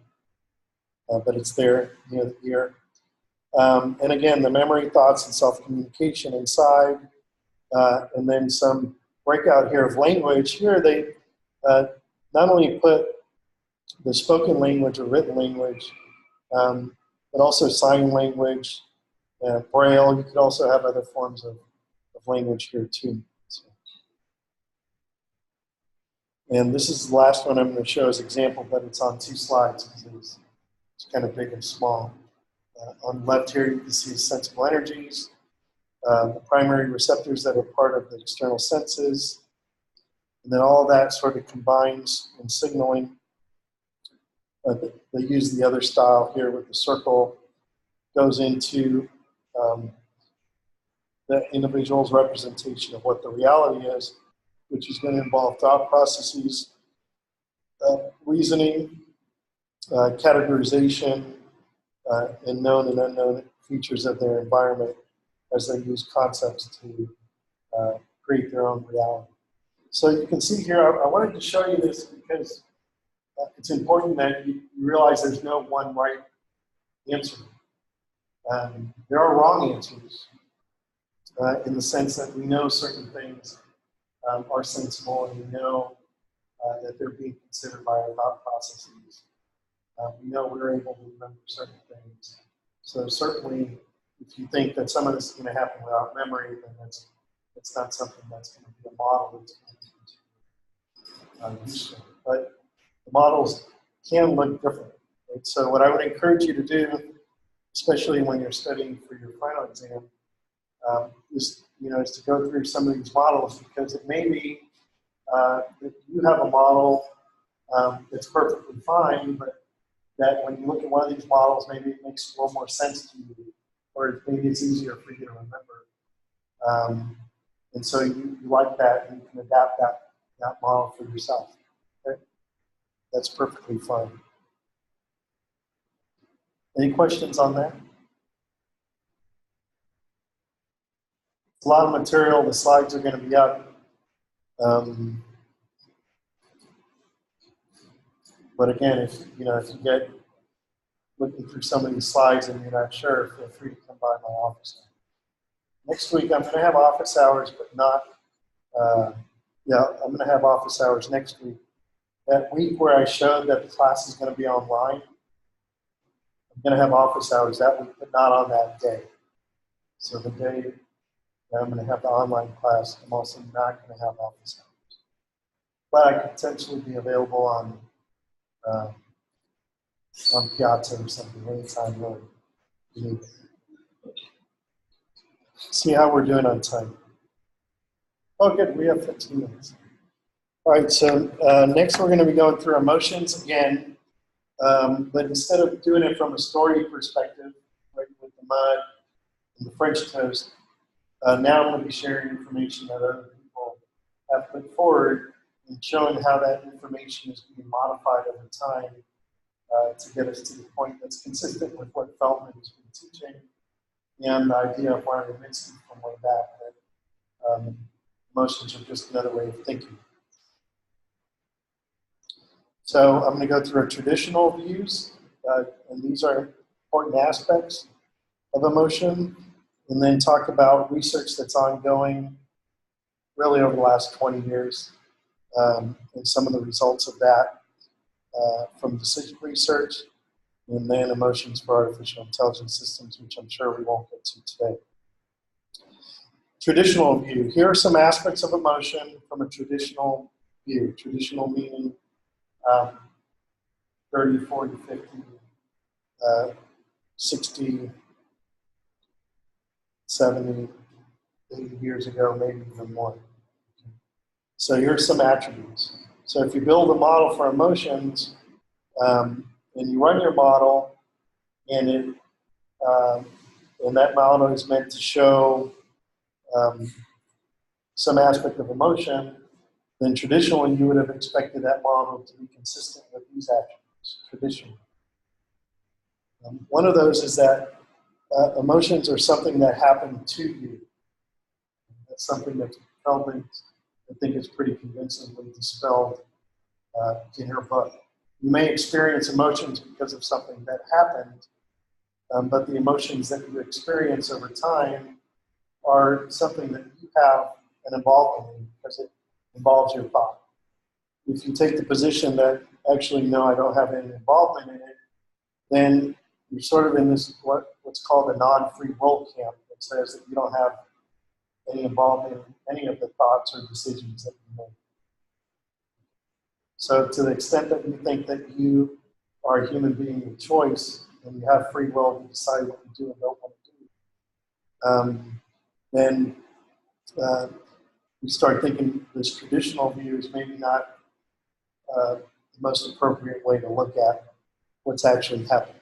But it's there near the ear. And again, the memory, thoughts, and self-communication inside. And then some breakout here of language. Here they not only put the spoken language or written language, but also sign language, Braille. You could also have other forms of language here too. So. And this is the last one I'm going to show as example, but it's on 2 slides because it's kind of big and small. On the left here, you can see sensible energies, the primary receptors that are part of the external senses, and then all of that sort of combines in signaling. They use the other style here with the circle, goes into the individual's representation of what the reality is, which is going to involve thought processes, reasoning, categorization, and known and unknown features of their environment as they use concepts to create their own reality. So you can see here, I wanted to show you this because it's important that you realize there's no one right answer. There are wrong answers in the sense that we know certain things are sensible and we know that they're being considered by our thought processes. We know we're able to remember certain things. So certainly, if you think that some of this is going to happen without memory, then it's not something that's going to be a model that's going to be useful. But the models can look different. Right? So what I would encourage you to do, especially when you're studying for your final exam, is to go through some of these models, because it may be that you have a model that's perfectly fine, but that when you look at one of these models, maybe it makes a little more sense to you, or maybe it's easier for you to remember. And so you like that, and you can adapt that model for yourself. Okay? That's perfectly fine. Any questions on that? It's a lot of material. The slides are going to be up. But again, if you get looking through some of these slides and you're not sure, feel free to come by my office. Next week, I'm going to have office hours, but not, I'm going to have office hours next week. That week where I showed that the class is going to be online, I'm going to have office hours that week, but not on that day. So the day that I'm going to have the online class, I'm also not going to have office hours. But I could potentially be available on Piazza or something anytime really you need. See how we're doing on time. Oh, good. We have 15 minutes. All right. So next, we're going to be going through emotions again, but instead of doing it from a story perspective, right, with the mud and the French toast, now I'm going to be sharing information that other people have put forward and showing how that information is being modified over time to get us to the point that's consistent with what Feldman has been teaching and the idea of Marvin Minsky from way back, that emotions are just another way of thinking. So I'm going to go through our traditional views, and these are important aspects of emotion, and then talk about research that's ongoing really over the last 20 years and some of the results of that from decision research, and then emotions for artificial intelligence systems, which I'm sure we won't get to today. Traditional view. Here are some aspects of emotion from a traditional view. Traditional meaning 30, 40, 50, 60, 70, 80 years ago, maybe even more. So here's some attributes. So if you build a model for emotions, and you run your model, and that model is meant to show some aspect of emotion, then traditionally you would have expected that model to be consistent with these attributes, traditionally. One of those is that emotions are something that happen to you. That's something that Feldman, I think, is pretty convincingly dispelled in her book. You may experience emotions because of something that happened, but the emotions that you experience over time are something that you have an involvement in because it involves your thought. If you take the position that actually, no, I don't have any involvement in it, then you're sort of in this what's called a non-free will camp that says that you don't have any involvement in any of the thoughts or decisions that you make. So to the extent that you think that you are a human being with choice and you have free will to decide what you do and don't want to do, then you start thinking this traditional view is maybe not the most appropriate way to look at what's actually happening.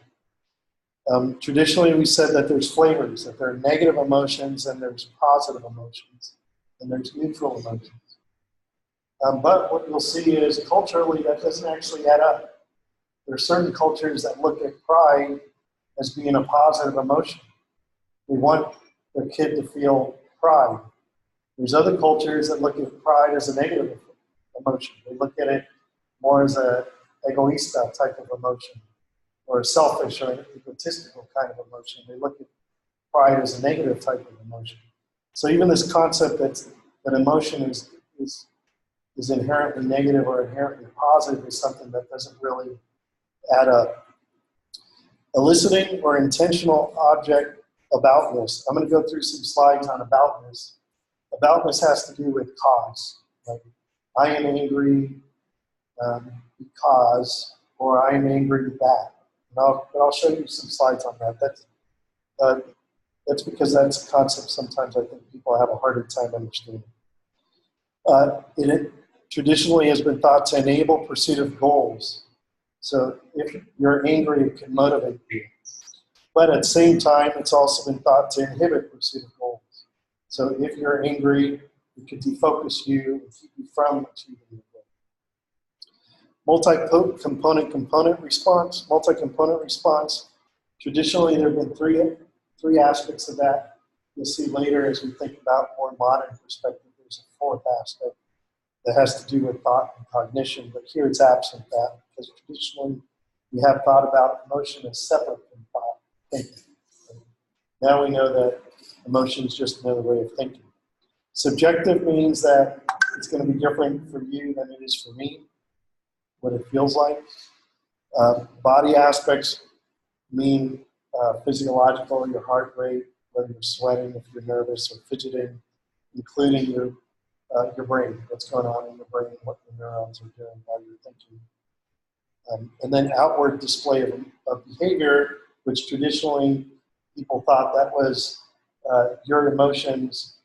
Traditionally, we said that there's flavors, that there are negative emotions and there's positive emotions, and there's neutral emotions. But what you'll see is culturally that doesn't actually add up. There are certain cultures that look at pride as being a positive emotion. They want their kid to feel pride. There's other cultures that look at pride as a negative emotion. They look at it more as a egoista type of emotion, or a selfish or an egotistical kind of emotion. They look at pride as a negative type of emotion. So even this concept that emotion is inherently negative or inherently positive is something that doesn't really add up. Eliciting or intentional object aboutness. I'm going to go through some slides on aboutness. Aboutness has to do with cause. Like, I am angry because, or I am angry that. And I'll show you some slides on that. That's because that's a concept sometimes I think people have a harder time understanding. It traditionally has been thought to enable pursuit of goals. So if you're angry, it can motivate you. But at the same time, it's also been thought to inhibit pursuit of goals. So if you're angry, it could defocus you and keep you from achieving your goal. Multi-component response. Multi-component response Traditionally, there have been three aspects of that. You'll see later as we think about more modern perspective, there's a fourth aspect that has to do with thought and cognition, but here it's absent that because traditionally we have thought about emotion as separate from thought, thinking. Now we know that emotion is just another way of thinking. Subjective means that it's going to be different for you than it is for me, what it feels like. Body aspects mean physiological, your heart rate, whether you're sweating, if you're nervous or fidgeting, including your brain, what's going on in your brain, what the neurons are doing while you're thinking. And then outward display of behavior, which traditionally people thought that was your emotions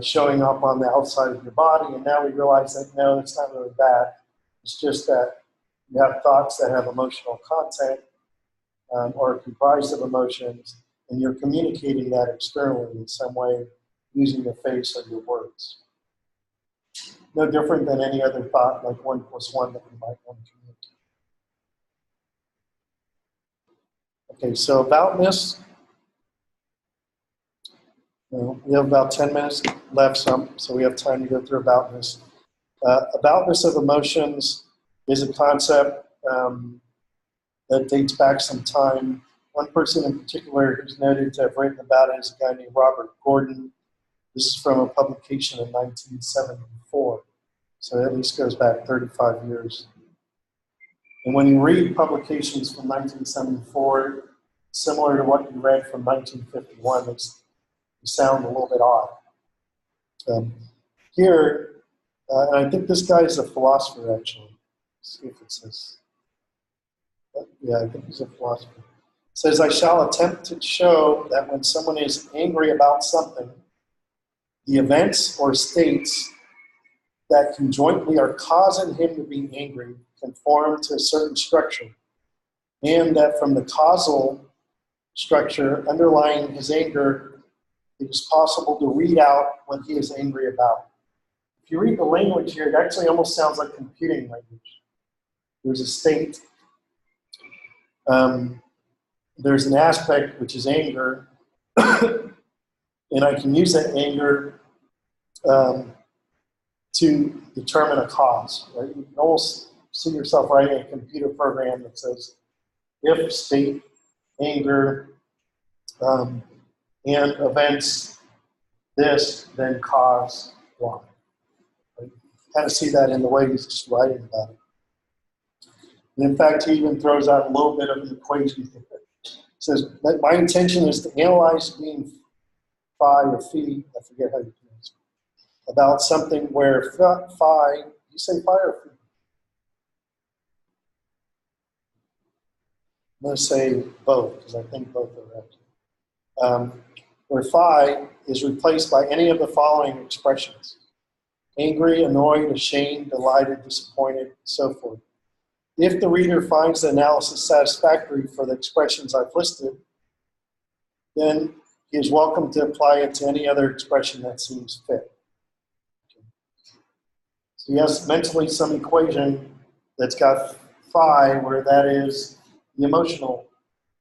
showing up on the outside of your body, and now we realize that no, it's not really bad. It's just that you have thoughts that have emotional content or are comprised of emotions, and you're communicating that externally in some way using your face or your words. No different than any other thought, like 1 + 1 that we might want to communicate. Okay, so aboutness. We have about 10 minutes left, so we have time to go through aboutness. Aboutness of emotions is a concept that dates back some time. One person in particular who's noted to have written about it is a guy named Robert Gordon. This is from a publication in 1974, so it at least goes back 35 years. And when you read publications from 1974, similar to what you read from 1951, they sound a little bit odd. Here, and I think this guy is a philosopher, actually. Let's see if it says. Yeah, I think he's a philosopher. It says, I shall attempt to show that when someone is angry about something, the events or states that conjointly are causing him to be angry conform to a certain structure, and that from the causal structure underlying his anger, it is possible to read out what he is angry about. If you read the language here, it actually almost sounds like computing language. There's a state. There's an aspect, which is anger, and I can use that anger to determine a cause. Right? You can almost see yourself writing a computer program that says, if state, anger, and events this, then cause Y. Right? You kind of see that in the way he's just writing about it. And in fact, he even throws out a little bit of an equation. It says, my intention is to analyze being phi or phi, I forget how you pronounce it, about something where phi, you say phi or phi? I'm going to say both, because I think both are right. Where phi is replaced by any of the following expressions: angry, annoyed, ashamed, delighted, disappointed, and so forth. If the reader finds the analysis satisfactory for the expressions I've listed, then he is welcome to apply it to any other expression that seems fit. Okay. So he has mentally some equation that's got phi, where that is the emotional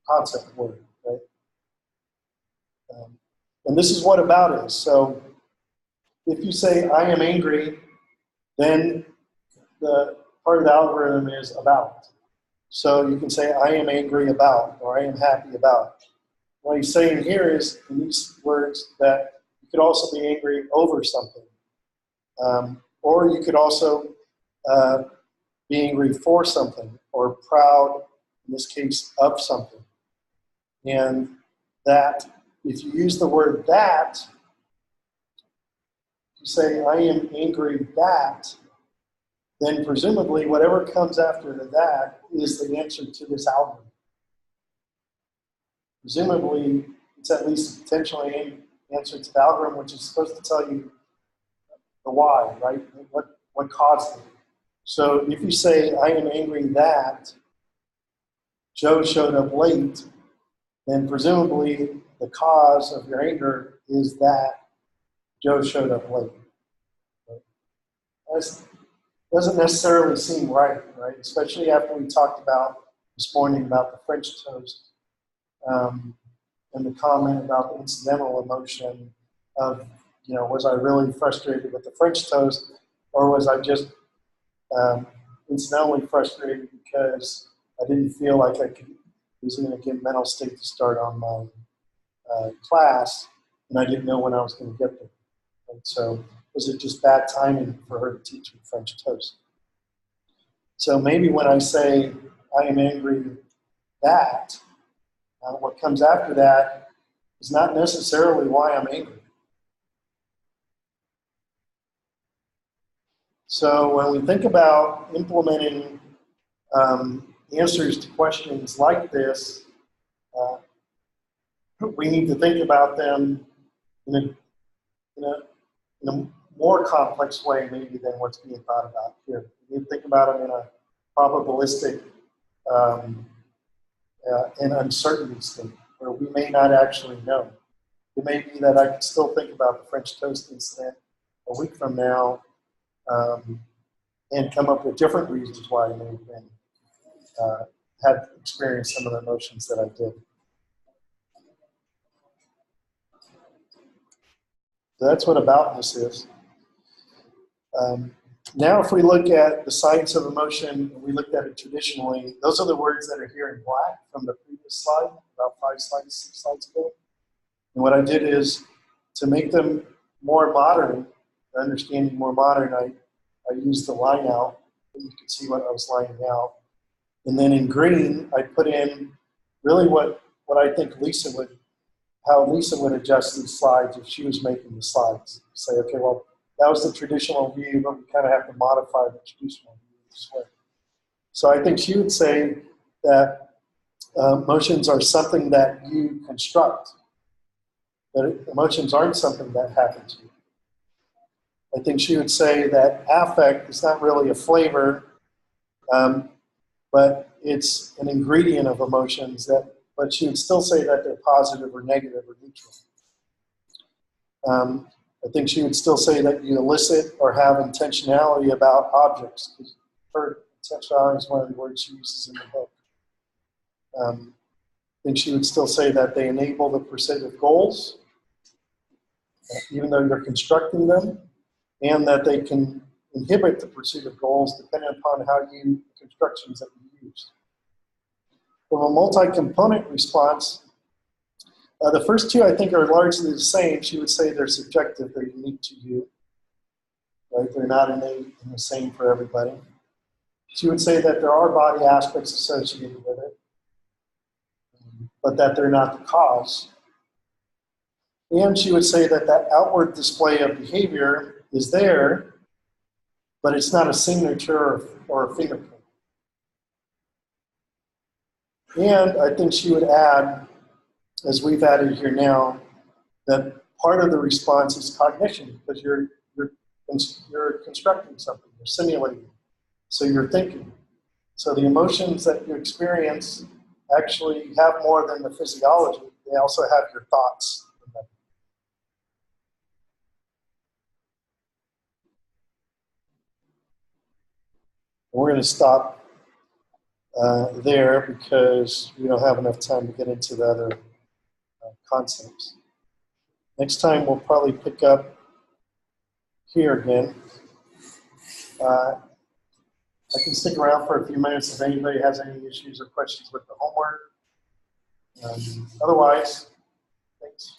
concept word, right? And this is what about is. So if you say, I am angry, then the part of the algorithm is about. So you can say, I am angry about, or I am happy about. What he's saying here is, in these words, that you could also be angry over something. Or you could also be angry for something, or proud, in this case, of something. And that, if you use the word that, you say, I am angry that, then presumably whatever comes after that is the answer to this algorithm. Presumably, it's at least a potentially an answer to the algorithm, which is supposed to tell you the why, right? What caused it. So if you say, I am angry that Joe showed up late, then presumably the cause of your anger is that Joe showed up late. That doesn't necessarily seem right? Especially after we talked about this morning about the French toast. and the comment about the incidental emotion of, was I really frustrated with the French toast, or was I just incidentally frustrated because I didn't feel like was in a good mental state to start on my class, and I didn't know when I was going to get there. And so was it just bad timing for her to teach me French toast? So maybe when I say I am angry that, what comes after that is not necessarily why I'm angry. So when we think about implementing answers to questions like this, we need to think about them in a more complex way maybe than what's being thought about here. We need to think about them in a probabilistic and uncertainty state where we may not actually know. It may be that I can still think about the French toast incident a week from now and come up with different reasons why I may have been, had experienced some of the emotions that I did. So that's what aboutness is. Now if we look at the science of emotion, we looked at it traditionally, those are the words that are here in black from the previous slide, about 6 slides ago. And what I did is, to make them more modern, understanding more modern, I used the line out, and you can see what I was lining out. And then in green, I put in really what I think how Lisa would adjust these slides if she was making the slides. Say, okay, well, that was the traditional view, but we kind of have to modify the traditional view this way. So I think she would say that emotions are something that you construct, that emotions aren't something that happen to you. I think she would say that affect is not really a flavor, but it's an ingredient of emotions, but she would still say that they're positive or negative or neutral. I think she would still say that you elicit or have intentionality about objects. Her intentionality is one of the words she uses in the book. I think she would still say that they enable the pursuit of goals, even though you're constructing them, and that they can inhibit the pursuit of goals depending upon the constructions that you use. From a multi-component response, the first two I think are largely the same. She would say they're subjective, they're unique to you. Right? They're not innate and the same for everybody. She would say that there are body aspects associated with it, but that they're not the cause. And she would say that that outward display of behavior is there, but it's not a signature or a fingerprint. And I think she would add, as we've added here now, that part of the response is cognition, because you're constructing something, you're simulating, so you're thinking. So the emotions that you experience actually have more than the physiology, they also have your thoughts in them. We're going to stop there because we don't have enough time to get into the other concepts. Next time we'll probably pick up here again. I can stick around for a few minutes if anybody has any issues or questions with the homework. Otherwise, thanks.